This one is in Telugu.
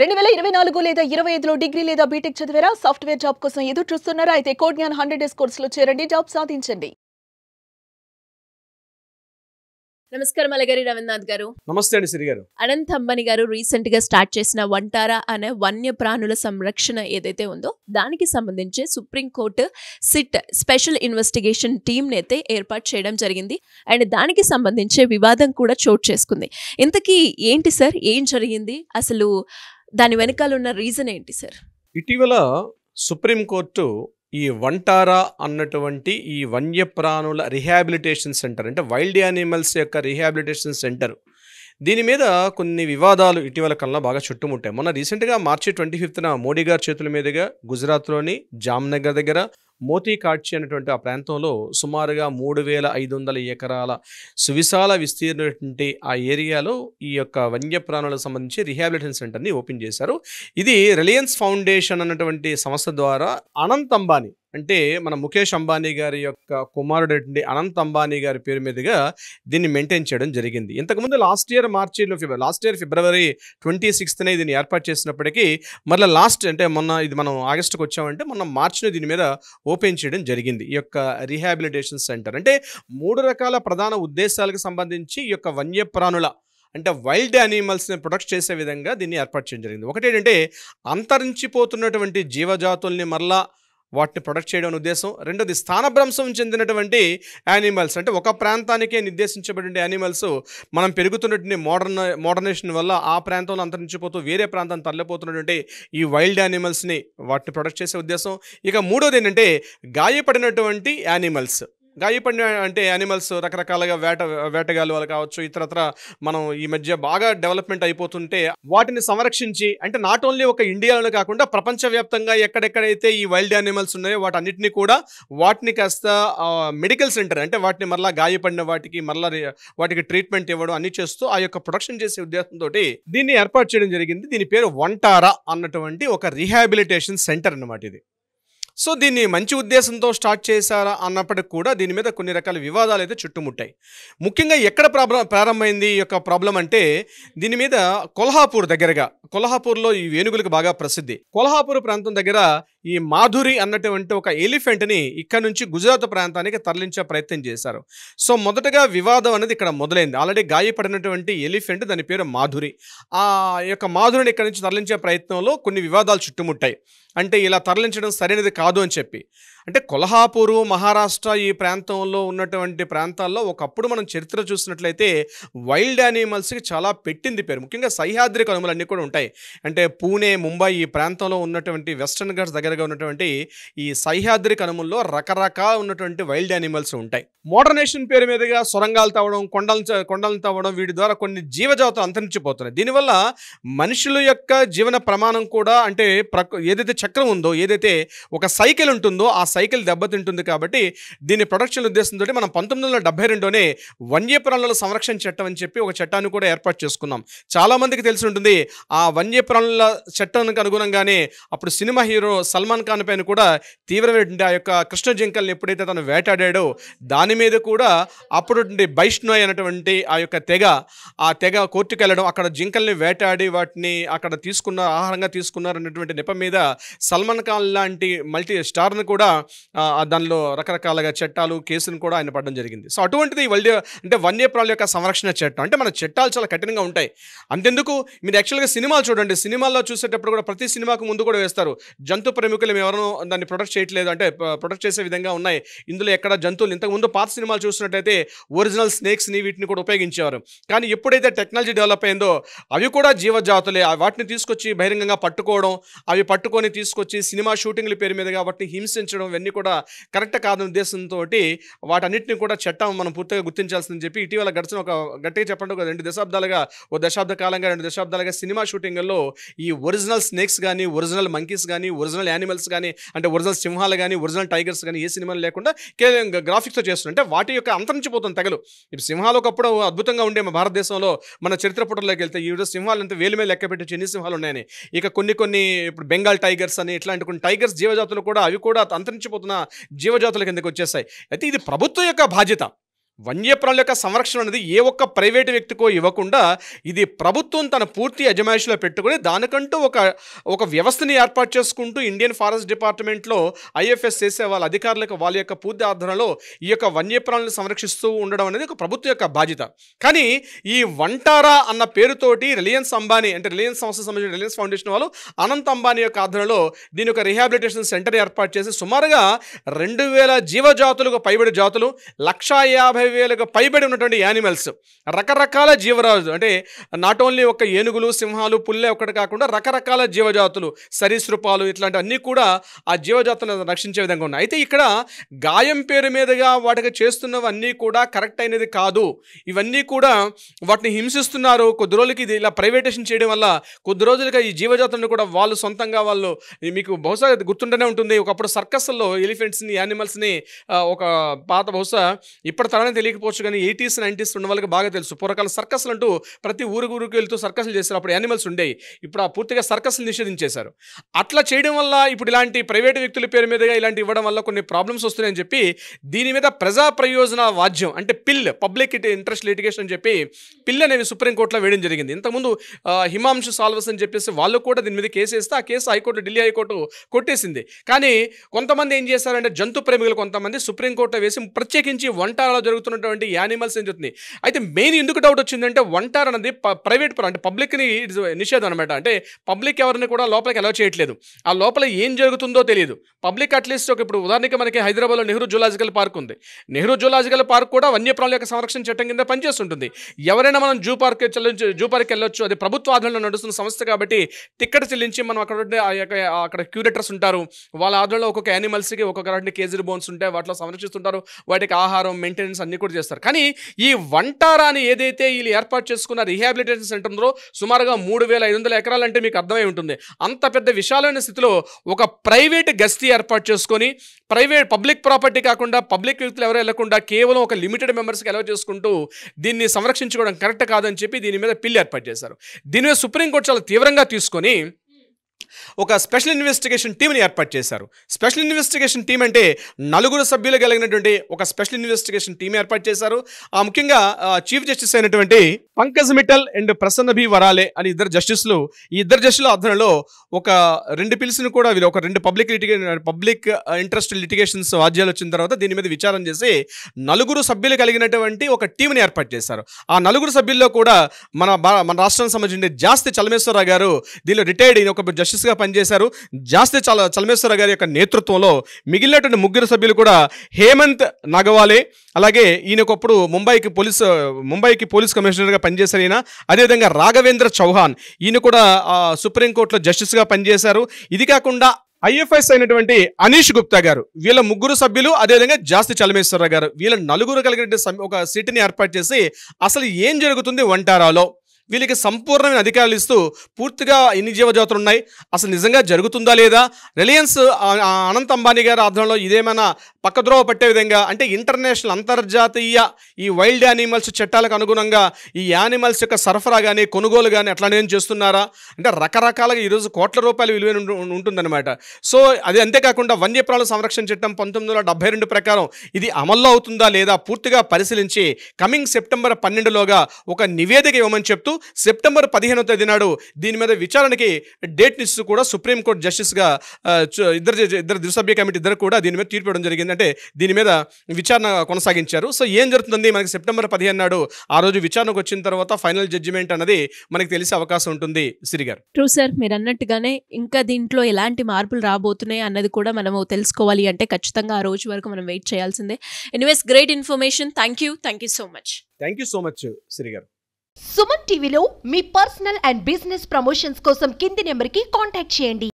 2024 లేదా 25లో డిగ్రీ లేదా బీటెక్ చదివారా? సాఫ్ట్‌వేర్ జాబ్ కోసం ఎదురు చూస్తున్నారా? అయితే కోడ్ జ్ఞాన్ 100 డేస్ కోర్సులో చేరండి, జాబ్ సాధించండి. నమస్కారం అలగారి రవీంద్రనాథ్ గారు. నమస్తే అండి సిరి గారు. అనంత్ అంబానీ గారు రీసెంట్ గా స్టార్ట్ చేసిన వంటారా అనే వన్యప్రాణుల సంరక్షణ ఏదైతే ఉందో దానికి సంబంధించి supreme court SIT special investigation team అయితే ఏర్పాటు చేయడం జరిగింది. అండ్ దానికి సంబంధించి వివాదం కూడా చోటు చేసుకుంది. ఇంతకీ ఏంటి సార్, ఏం జరిగింది, అసలు దాని వెనకాల ఉన్న రీజన్ ఏంటి సార్? ఇటీవల సుప్రీంకోర్టు ఈ వంటారా అన్నటువంటి ఈ వన్యప్రాణుల రిహాబిలిటేషన్ సెంటర్, అంటే వైల్డ్ యానిమల్స్ యొక్క రిహాబిలిటేషన్ సెంటర్, దీని మీద కొన్ని వివాదాలు ఇటీవల కాలంలో బాగా చుట్టుముట్టాయి. మొన్న రీసెంట్గా మార్చి 25న మోడీ గారి చేతుల మీదుగా గుజరాత్లోని జామ్నగర్ దగ్గర మోతీకాడ్చి అనేటువంటి ఆ ప్రాంతంలో సుమారుగా 3500 ఎకరాల సువిశాల విస్తీర్ణటువంటి ఆ ఏరియాలో ఈ యొక్క వన్యప్రాణులకు సంబంధించి రిహాబిలిటేషన్ సెంటర్ని ఓపెన్ చేశారు. ఇది రిలయన్స్ ఫౌండేషన్ అన్నటువంటి సంస్థ ద్వారా అనంత్ అంబానీ, అంటే మన ముఖేష్ అంబానీ గారి యొక్క కుమారుడు అనంత్ అంబానీ గారి పేరు మీదుగా దీన్ని మెయింటైన్ చేయడం జరిగింది. ఇంతకుముందు లాస్ట్ ఇయర్ ఫిబ్రవరి 26న దీన్ని ఏర్పాటు చేసినప్పటికీ మళ్ళీ అంటే మొన్న ఇది మనం ఆగస్టుకు వచ్చామంటే మొన్న మార్చిలో దీని మీద ఓపెన్ చేయడం జరిగింది. ఈ యొక్క రీహాబిలిటేషన్ సెంటర్ అంటే 3 రకాల ప్రధాన ఉద్దేశాలకు సంబంధించి ఈ యొక్క వన్యప్రాణుల అంటే వైల్డ్ యానిమల్స్ని ప్రొటెక్ట్ చేసే విధంగా దీన్ని ఏర్పాటు చేయడం జరిగింది. ఒకటి ఏంటంటే అంతరించిపోతున్నటువంటి జీవజాతుల్ని మరలా వాటిని ప్రొటెక్ట్ చేయడం ఉద్దేశం. రెండోది స్థానభ్రంశం చెందినటువంటి యానిమల్స్, అంటే ఒక ప్రాంతానికే నిర్దేశించబడిన యానిమల్స్ మనం పెరుగుతున్నటువంటి మోడర్నేషన్ వల్ల ఆ ప్రాంతంలో అంతరించిపోతూ వేరే ప్రాంతాన్ని తరలిపోతున్నటువంటి ఈ వైల్డ్ యానిమల్స్ని వాటిని ప్రొటెక్ట్ చేసే ఉద్దేశం. ఇక మూడోది ఏంటంటే గాయపడినటువంటి యానిమల్స్, గాయపడిన అంటే యానిమల్స్ రకరకాలుగా వేటగాళ్ళు వాళ్ళు కావచ్చు, ఇతరత్ర మనం ఈ మధ్య బాగా డెవలప్మెంట్ అయిపోతుంటే వాటిని సంరక్షించి, అంటే నాట్ ఓన్లీ ఒక ఇండియాలోనే కాకుండా ప్రపంచవ్యాప్తంగా ఎక్కడెక్కడైతే ఈ వైల్డ్ యానిమల్స్ ఉన్నాయో వాటన్నిటిని కూడా వాటిని కాస్త మెడికల్ సెంటర్, అంటే వాటిని మరలా గాయపడిన వాటికి ట్రీట్మెంట్ ఇవ్వడం అన్ని చేస్తూ ఆ యొక్క ప్రొటెక్షన్ చేసే ఉద్దేశంతో దీన్ని ఏర్పాటు చేయడం జరిగింది. దీని పేరు వంటారా అన్నటువంటి ఒక రీహాబిలిటేషన్ సెంటర్ అన్నమాట ఇది. సో దీన్ని మంచి ఉద్దేశంతో స్టార్ట్ చేశారా అన్నప్పటికి కూడా దీని మీద కొన్ని రకాల వివాదాలు అయితే చుట్టుముట్టాయి. ముఖ్యంగా ఎక్కడ ప్రారంభమైంది ఈ యొక్క ప్రాబ్లం అంటే దీని మీద కొల్హాపూర్లో ఈ ఏనుగులకు బాగా ప్రసిద్ధి. కొల్హాపూర్ ప్రాంతం దగ్గర ఈ మాధురి అన్నటువంటి ఒక ఎలిఫెంట్ని ఇక్కడ నుంచి గుజరాత్ ప్రాంతానికి తరలించే ప్రయత్నం చేశారు. సో మొదటగా వివాదం అనేది ఇక్కడ మొదలైంది. ఆల్రెడీ గాయపడినటువంటి ఎలిఫెంట్, దాని పేరు మాధురి. ఆ యొక్క మాధురిని ఇక్కడ నుంచి తరలించే ప్రయత్నంలో కొన్ని వివాదాలు చుట్టుముట్టాయి. అంటే ఇలా తరలించడం సరైనది కాదు అని చెప్పి, అంటే కొల్హాపూరు, మహారాష్ట్ర ఈ ప్రాంతంలో ఉన్నటువంటి ప్రాంతాల్లో ఒకప్పుడు మనం చరిత్ర చూసినట్లయితే వైల్డ్ యానిమల్స్కి చాలా పెట్టింది పేరు. ముఖ్యంగా సహ్యాద్రి కనుమలు అన్నీ కూడా ఉంటాయి. అంటే పూణే, ముంబై ఈ ప్రాంతంలో ఉన్నటువంటి వెస్టర్న్ ఘాట్స్ దగ్గరగా ఉన్నటువంటి ఈ సహ్యాద్రి కనుమల్లో రకరకాల ఉన్నటువంటి వైల్డ్ యానిమల్స్ ఉంటాయి. మోడర్నేషన్ పేరు మీదుగా సొరంగాలు తవ్వడం, కొండలను తవ్వడం, వీటి ద్వారా కొన్ని జీవజాతులు అంతరించిపోతున్నాయి. దీనివల్ల మనుషుల యొక్క జీవన ప్రమాణం కూడా, అంటే ఏదైతే చక్రం ఉందో, ఏదైతే ఒక సైకిల్ ఉంటుందో ఆ సైకిల్ దెబ్బతింటుంది. కాబట్టి దీన్ని ప్రొటెక్షన్ ఉద్దేశంతో మనం 1972లోనే వన్యప్రాణుల సంరక్షణ చట్టం అని చెప్పి ఒక చట్టాన్ని కూడా ఏర్పాటు చేసుకున్నాం. చాలామందికి తెలిసి ఉంటుంది. ఆ వన్యప్రాణుల చట్టానికి అనుగుణంగానే అప్పుడు సినిమా హీరో సల్మాన్ ఖాన్ పైన కూడా తీవ్రమైన ఆ యొక్క కృష్ణ జింకల్ని ఎప్పుడైతే తను వేటాడాడో దాని మీద కూడా అప్పుడు వైష్ణోయ్ అనేటువంటి ఆ యొక్క తెగ కోర్టుకు వెళ్ళడం, అక్కడ జింకల్ని వేటాడి వాటిని అక్కడ ఆహారంగా తీసుకున్నారనేటువంటి నెపం మీద సల్మాన్ ఖాన్ లాంటి మల్టీ స్టార్ని కూడా దానిలో రకరకాలుగా చట్టాలు, కేసును కూడా ఆయన పడడం జరిగింది. సో అటువంటిది వన్యప్రాణుల యొక్క సంరక్షణ చట్టం. అంటే మన చట్టాలు చాలా కఠినంగా ఉంటాయి. అంతెందుకు, మీరు యాక్చువల్గా సినిమాలు చూడండి, సినిమాల్లో చూసేటప్పుడు కూడా ప్రతి సినిమాకు ముందు కూడా వేస్తారు, జంతు ప్రేమికులు ఎవరో దాన్ని ప్రొటెక్ట్ చేయట్లేదు, అంటే ప్రొటెక్ట్ చేసే విధంగా ఉన్నాయి ఇందులో ఎక్కడ జంతువులు. ఇంతకుముందు పాత సినిమాలు చూసినట్టయితే ఒరిజినల్ స్నేక్స్ని వీటిని కూడా ఉపయోగించేవారు. కానీ ఎప్పుడైతే టెక్నాలజీ డెవలప్ అయిందో అవి కూడా జీవజాతులే. వాటిని తీసుకొచ్చి బహిరంగంగా పట్టుకోవడం, అవి పట్టుకొని తీసుకొచ్చి సినిమా షూటింగ్ల పేరు మీద వాటిని హింసించడం, ఇవన్నీ కూడా కరెక్ట్ కాదని ఉద్దేశంతో వాటన్నిటిని కూడా చట్టం మనం పూర్తిగా గుర్తించాల్సిందని చెప్పి ఇటీవల గడిచిన గట్టిగా చెప్పండి ఒక 2 దశాబ్దాలుగా సినిమా షూటింగ్ల్లో ఈ ఒరిజినల్ స్నేక్స్ కానీ, ఒరిజినల్ మంకీస్ కానీ, ఒరిజినల్ యానిమల్స్ కానీ, అంటే ఒరిజినల్ సింహాలు కానీ, ఒరిజినల్ టైగర్స్ కానీ ఏ సినిమాలు లేకుండా కేవలం గ్రాఫిక్స్తో చేస్తున్నారు. అంటే వాటి యొక్క అంతరించిపోతున్న తెగలు. ఇప్పుడు సింహాలు ఒకప్పుడు అద్భుతంగా ఉండే మన భారతదేశంలో, మన చరిత్ర పుటల్లోకి వెళ్తే ఈ సింహాలు అంతా వేలు మీద లెక్క పెట్టి ఎన్ని సింహాలు ఉన్నాయని. ఇక కొన్ని ఇప్పుడు బెంగాల్ టైగర్స్ అని ఇట్లాంటి కొన్ని టైగర్స్ జీవజాతులు కూడా అవి కూడా అంతరించిపోతున్న జీవజాతుల కిందకి వచ్చేసాయి. అయితే ఇది ప్రభుత్వం యొక్క బాధ్యత. వన్యప్రాణుల యొక్క సంరక్షణ అనేది ఏ ఒక్క ప్రైవేటు వ్యక్తికో ఇవ్వకుండా ఇది ప్రభుత్వం తన పూర్తి అజమాయిషిలో పెట్టుకుని దానికంటూ ఒక వ్యవస్థని ఏర్పాటు చేసుకుంటూ ఇండియన్ ఫారెస్ట్ డిపార్ట్మెంట్లో ఐఎఫ్ఎస్ చేసే వాళ్ళ అధికారులకు వాళ్ళ యొక్క పూర్తి ఆధ్వర్యంలో ఈ యొక్క వన్యప్రాణులను సంరక్షిస్తూ ఉండడం అనేది ఒక ప్రభుత్వం యొక్క బాధ్యత. కానీ ఈ వంటారా అన్న పేరుతోటి రిలయన్స్ అంబానీ అంటే రిలయన్స్ సంస్థ సంబంధించిన రిలయన్స్ ఫౌండేషన్ వాళ్ళు అనంత్ అంబానీ యొక్క ఆధ్వర్యంలో దీని ఒక రిహాబిలిటేషన్ సెంటర్ ఏర్పాటు చేసి సుమారుగా 2000 జీవజాతులకు పైబడి జాతులు 150,000కు పైబడి ఉన్నటువంటి యానిమల్స్ రకరకాల జీవరాజు అంటే నాట్ ఓన్లీ ఒక ఏనుగులు సింహాలు పుల్లే ఒకటి కాకుండా రకరకాల జీవజాతులు సరీసృపాలు ఇట్లాంటి అన్నీ కూడా ఆ జీవజాతులను రక్షించే విధంగా ఉన్నాయి. అయితే ఇక్కడ గాయం పేరు మీదుగా వాటికి చేస్తున్నవన్నీ కూడా కరెక్ట్ అయినది కాదు. ఇవన్నీ కూడా వాటిని హింసిస్తున్నారు. కొద్ది రోజులకి ఇది ఇలా ప్రైవేటేషన్ చేయడం వల్ల కొద్ది రోజులుగా ఈ జీవజాతులను కూడా వాళ్ళు సొంతంగా వాళ్ళు మీకు బహుశా గుర్తుంటూనే ఉంటుంది. ఒకప్పుడు సర్కస్ల్లో ఎలిఫెంట్స్ని యానిమల్స్ని ఒక పాత బహుశా ఇప్పటి తరానికి తెలియకపోవచ్చు కానీ 80s 90s ఉన్న వాళ్ళకి బాగా తెలుసు. పూర్వకాల సర్కస్లు అంటూ ప్రతి ఊరికి వెళ్తూ సర్కస్లు చేస్తారు. అప్పుడు యానిమల్స్ ఉండేవి. ఇప్పుడు ఆ పూర్తిగా సర్కస్లు నిషేధించేశారు. అట్లా చేయడం వల్ల ఇప్పుడు ఇలాంటి ప్రైవేటు వ్యక్తుల పేరు మీదుగా ఇలాంటి ఇవ్వడం వల్ల కొన్ని ప్రాబ్లమ్స్ వస్తున్నాయని చెప్పి దీని మీద ప్రజా ప్రయోజన వాద్యం అంటే పిల్ పబ్లిక్ ఇంట్రెస్ట్ లిటిగేషన్ అని చెప్పి పిల్ అనేవి సుప్రీంకోర్టులో వేయడం జరిగింది. ఇంతకుముందు హిమాంశు సాల్వస్ అని చెప్పేసి వాళ్ళు కూడా దీని మీద కేసు వేస్తే ఆ కేసు హైకోర్టు ఢిల్లీ హైకోర్టు కొట్టేసింది. కానీ కొంతమంది ఏం చేశారంటే జంతు ప్రేమికులు కొంతమంది సుప్రీంకోర్టులో వేసి ప్రత్యేకించి వంటారాలో జరుగుతున్నటువంటి యానిమల్స్ ఏం చెప్తుంది. అయితే మెయిన్ ఎందుకు డౌట్ వచ్చిందంటే వంటార అనేది ప్రైవేట్ అంటే పబ్లిక్ని నిషేధం అనమాట. అంటే పబ్లిక్ ఎవరిని కూడా లోపలికి అలౌ చేయట్లేదు. ఆ లోపల ఏం జరుగుతుందో తెలియదు. పబ్లిక్ అట్లీస్ట్ ఇప్పుడు ఉదాహరణకి మనకి హైదరాబాద్లో నెహ్రూ జూలాజికల్ పార్క్ ఉంది. నెహ్రూ జూలాజికల్ పార్క్ కూడా వన్యప్రాణుల యొక్క సంరక్షణ చట్టం కింద పనిచేస్తుంటుంది. ఎవరైనా మనం జూ పార్క్ వెళ్ళొచ్చు. అది ప్రభుత్వ ఆధ్వర్యంలో నడుస్తున్న సంస్థ కాబట్టి టికెట్ చెల్లించి మనం అక్కడ క్యూరేటర్స్ ఉంటారు. వాళ్ళ ఆధ్వర్యంలో ఒక్కొక్క యానిమల్స్కి ఒక్కొక్క కేజీ బోన్స్ ఉంటాయి. వాటిలో సంరక్షిస్తుంటారు. వాటికి ఆహారం మెయింటెనెన్స్ అన్ని కూడా చేస్తారు. కానీ ఈ వంటారాని ఏదైతే వీళ్ళు ఏర్పాటు చేసుకున్న రిహాబిలిటేషన్ సెంటర్ ఉందో సుమారుగా 3,500 ఎకరాలు అంటే మీకు అర్థమై ఉంటుంది. అంత పెద్ద విశాలమైన స్థితిలో ఒక ప్రైవేట్ గస్తీ ఏర్పాటు చేసుకొని పబ్లిక్ ప్రాపర్టీ కాకుండా పబ్లిక్ వ్యక్తులు ఎవరు వెళ్లకుండా కేవలం ఒక లిమిటెడ్ మెంబర్స్కి అలౌ చేసుకుంటూ దీన్ని సంరక్షించుకోవడం కరెక్ట్ కాదని చెప్పి దీని మీద పిల్ ఏర్పాటు చేశారు. దీని మీద సుప్రీంకోర్టు చాలా తీవ్రంగా తీసుకొని ఒక స్పెషల్ ఇన్వెస్టిగేషన్ టీంని ఏర్పాటు చేశారు. స్పెషల్ ఇన్వెస్టిగేషన్ టీం అంటే 4 సభ్యులు కలిగినటువంటి ఒక స్పెషల్ ఇన్వెస్టిగేషన్ టీం ఏర్పాటు చేశారు. ముఖ్యంగా చీఫ్ జస్టిస్ అయినటువంటి పంకజ్ మిట్టల్ అండ్ ప్రసన్న బి వరాలే అని ఈ ఇద్దరు జస్టిసుల ఆధ్వర్యంలో ఒక 2 పిల్స్ని కూడా వీళ్ళు ఒక 2 పబ్లిక్ ఇంట్రెస్ట్ లిటిగేషన్స్ వాద్యాలు వచ్చిన తర్వాత దీని మీద విచారణ చేసి 4 సభ్యులు కలిగినటువంటి ఒక టీంని ఏర్పాటు చేశారు. ఆ 4 సభ్యుల్లో కూడా మన రాష్ట్రానికి సంబంధించిన జాస్తి చలమేశ్వరరావు గారు దీనిలో రిటైర్డ్ అయిన ఒక జస్టిస్గా పనిచేశారు. జాస్తి చలమేశ్వరరావు గారి యొక్క నేతృత్వంలో మిగిలినటువంటి 3 సభ్యులు కూడా హేమంత్ నాగవాలే అలాగే ఈయనకొప్పుడు ముంబైకి పోలీస్ కమిషనర్గా పనిచేశారు ఈయన. అదేవిధంగా రాఘవేంద్ర చౌహాన్ ఈయన కూడా సుప్రీంకోర్టులో జస్టిస్గా పనిచేశారు. ఇది కాకుండా ఐఎఫ్ఎస్ అయినటువంటి అనీష్ గుప్తా గారు వీళ్ళ 3 సభ్యులు అదేవిధంగా జాస్తి చలమేశ్వరరావు గారు వీళ్ళ 4 కలిగిన ఒక సీటుని ఏర్పాటు చేసి అసలు ఏం జరుగుతుంది వంటారాలో వీళ్ళకి సంపూర్ణమైన అధికారాలు ఇస్తూ పూర్తిగా ఎన్ని జీవజాతులు ఉన్నాయి అసలు నిజంగా జరుగుతుందా లేదా రిలయన్స్ అనంత్ అంబానీ గారి ఆధ్వర్యంలో ఇదేమైనా పక్కద్రోవ పట్టే విధంగా అంటే ఇంటర్నేషనల్ అంతర్జాతీయ ఈ వైల్డ్ యానిమల్స్ చట్టాలకు అనుగుణంగా ఈ యానిమల్స్ యొక్క సరఫరా కానీ కొనుగోలు కానీ అట్లాంటివి చేస్తున్నారా అంటే రకరకాలుగా ఈరోజు కోట్ల రూపాయలు విలువైన ఉంటుందన్నమాట. సో అది అంతేకాకుండా వన్యప్రాణుల సంరక్షణ చట్టం 1972 ప్రకారం ఇది అమల్లో అవుతుందా లేదా పూర్తిగా పరిశీలించి కమింగ్ సెప్టెంబర్ 12లోగా ఒక నివేదిక ఇవ్వమని చెప్తూ సెప్టెంబర్ 15వ తేదీ నాడు దీని మీద విచారణకి డేట్ ఇస్తూ కూడా సుప్రీంకోర్టు జస్టిస్గా ఇద్దరు ద్విసభ్య కమిటీ ఇద్దరు కూడా దీని మీద తీర్పు ఇవ్వడం జరిగింది. అంటే దీని మీద విచారణ కొనసాగించారు. సో ఏం జరుగుతుంది మనకి సెప్టెంబర్ 15 నాడు ఆ రోజు విచారణకు వచ్చిన తర్వాత ఫైనల్ జడ్జిమెంట్ అనేది మనకి తెలిసే అవకాశం ఉంటుంది. సిరి గారు ట్రూ సార్, మీరు అన్నట్టుగానే ఇంకా దీంట్లో ఎలాంటి మార్పులు రాబోతున్నాయి అన్నది కూడా మనము తెలుసుకోవాలి అంటే ఖచ్చితంగా ఆ రోజు వరకు మనం వెయిట్ చేయాల్సిందే. Anyways great information. Thank you so much. Thank you so much Siri garu. Suman టీవీలో మీ పర్సనల్ అండ్ బిజినెస్ ప్రమోషన్స్ కోసం కింది నెంబర్కి కాంటాక్ట్ చేయండి.